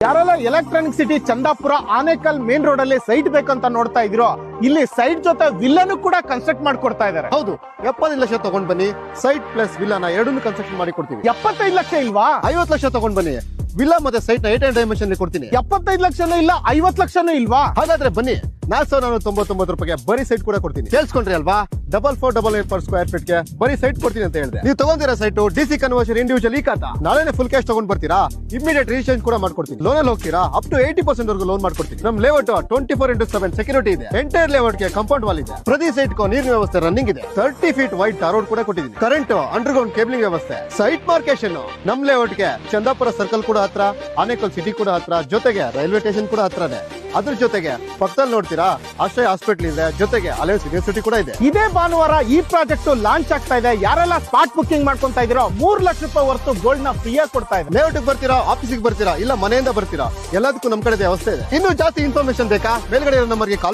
ಯಾರೆಲ್ಲ electronic city Chandapura Anekal main road ಅಲ್ಲಿ site ಬೇಕಂತ ನೋಡ್ತಾ ಇದಿರೋ, ಇಲ್ಲಿ ಸೈಟ್ ಜೊತೆ ವಿಲ್ಲನು ಕೂಡ ಕನ್ಸ್ಟ್ರಕ್ಟ್ ಮಾಡ್ಕೊಡ್ತಾ ಇದಾರೆ. ಹೌದು, 75 ಲಕ್ಷ ತಗೊಂಡ್ ಬನ್ನಿ, ಸೈಟ್ ಪ್ಲಸ್ ವಿಲ್ಲಾ ಎರಡನ್ನೂ ಕನ್ಸ್ಟ್ರಕ್ಷನ್ ಮಾಡಿ ಕೊಡ್ತೀವಿ. 75 ಲಕ್ಷ ಇಲ್ವಾ? 50 ಲಕ್ಷ ತಗೊಂಡ್ ಬನ್ನಿ, ವಿಲ್ಲಾ ಮತ್ತೆ ಸೈಟ್ ನ 8 ಡೈಮೆನ್ಷನ್ ಕೊಡ್ತೀನಿ. 75 ಲಕ್ಷನೂ ಇಲ್ಲ, 50 ಲಕ್ಷನೂ ಇಲ್ವಾ? ಹಾಗಾದ್ರೆ ಬನ್ನಿ, 4,499 ರೂಪಾಯಿಗೆ ಬರೀ ಸೈಟ್ ಕೂಡ ಕೊಡ್ತೀನಿ. ಕೇಳಿಸ್ಕೊಂಡ್ರಿ ಅಲ್ವಾ? 4488 per ಸ್ಕ್ವೇರ್ ಫೀಟ್ ಗೆ ಬರೀ ಸೈಟ್ ಕೊಡ್ತೀನಿ ಅಂತ ಹೇಳಿದೆ. ನೀವು ತಗೊಂಡಿರೋ ಸೈಟ್ ಡಿಸಿ ಕನ್ವರ್ಷನ್ ಇಂಡಿವಿಜುವಲ್ ಈ ಖಾತಾ ನಾಳೆನೆ ಫುಲ್ ಕ್ಯಾಶ್ ತಗೊಂಡ್ ಬರ್ತೀರಾ, ಇಮಿಡಿಯೇಟ್ ರಿಜಿಸ್ಟ್ರೇಷನ್ ಕೂಡ ಮಾಡ್ಕೊಡ್ತೀನಿ. ಲೋನ್ ಅಲ್ಲಿ ಹೋಗ್ತೀರಾ, ಅಪ್ ಟು 80% ವರೆಗೂ ಲೋನ್ ಮಾಡ್ಕೊಡ್ತೀನಿ. ನಮ್ ಲೇಔಟ್ 24x7 ಸೆಕ್ಯೂರಿಟಿ ಇದೆ. ಎಂಟೈರ್ ಲೇಔಟ್ ಗೆ ಕಾಂಪೌಂಡ್ ವಾಲ್ ಇದೆ. ಪ್ರತಿ ಸೈಟ್ ಗೂ ನೀರಿನ ವ್ಯವಸ್ಥೆ ರನ್ನಿಂಗ್ ಇದೆ. 30 ಫೀಟ್ ವೈಡ್ ಟಾರ್ ರೋಡ್ ಕೂಡ ಕೊಟ್ಟಿದ್ದೀನಿ. ಕರೆಂಟ್ ಅಂಡರ್ ಗ್ರೌಂಡ್ ಕೇಬಲಿಂಗ್ ವ್ಯವಸ್ಥೆ. ಸೈಟ್ ಮಾರ್ಕೇಶನ್ ನಮ್ ಲೇಔಟ್ ಗೆ ಚಂದಾಪುರ ಸರ್ಕಲ್ ಕೂಡ ಹತ್ರ, ಆನೇಕಲ್ ಸಿಟಿ ಕೂಡ ಹತ್ರ, ಜೊತೆಗೆ ರೈಲ್ವೆ ಸ್ಟೇಷನ್ ಕೂಡ ಹತ್ರನೇ. ಅದ್ರ ಜೊತೆಗೆ ಪಕ್ಕದಲ್ಲಿ ನೋಡ್ತೀರಾ ಆಶ್ರಯ ಹಾಸ್ಪಿಟಲ್ ಇದೆ, ಜೊತೆಗೆ ಅಲಯನ್ಸ್ ಯೂನಿವರ್ಸಿಟಿ ಕೂಡ ಇದೆ. ಇದೇ ಭಾನುವಾರ ಈ ಪ್ರಾಜೆಕ್ಟ್ ಲಾಂಚ್ ಆಗ್ತಾ ಇದೆ. ಯಾರೆಲ್ಲ ಸ್ಪಾಟ್ ಬುಕಿಂಗ್ ಮಾಡ್ಕೊಂತಾ ಇದೀರೋ 3 ಲಕ್ಷ ರೂಪಾಯಿ ವರ್ತು ಗೋಲ್ಡ್ ನ ಫ್ರೀ ಆಗಿ ಕೊಡ್ತಾ ಇದೆ. ಲೇಔಟ್ ಬರ್ತೀರಾ, ಆಫೀಸಿಗೆ ಬರ್ತೀರಾ, ಇಲ್ಲ ಮನೆಯಿಂದ ಬರ್ತೀರಾ, ಎಲ್ಲದಕ್ಕೂ ನಮ್ ಕಡೆ ವ್ಯವಸ್ಥೆ ಇದೆ. ಇನ್ನೂ ಜಾಸ್ತಿ ಇನ್ಫಾರ್ಮೇಶನ್ ಬೇಕಾ? ಮೇಲ್ಗಡೆ ನಂಬರ್ಗೆ ಕಾಲ್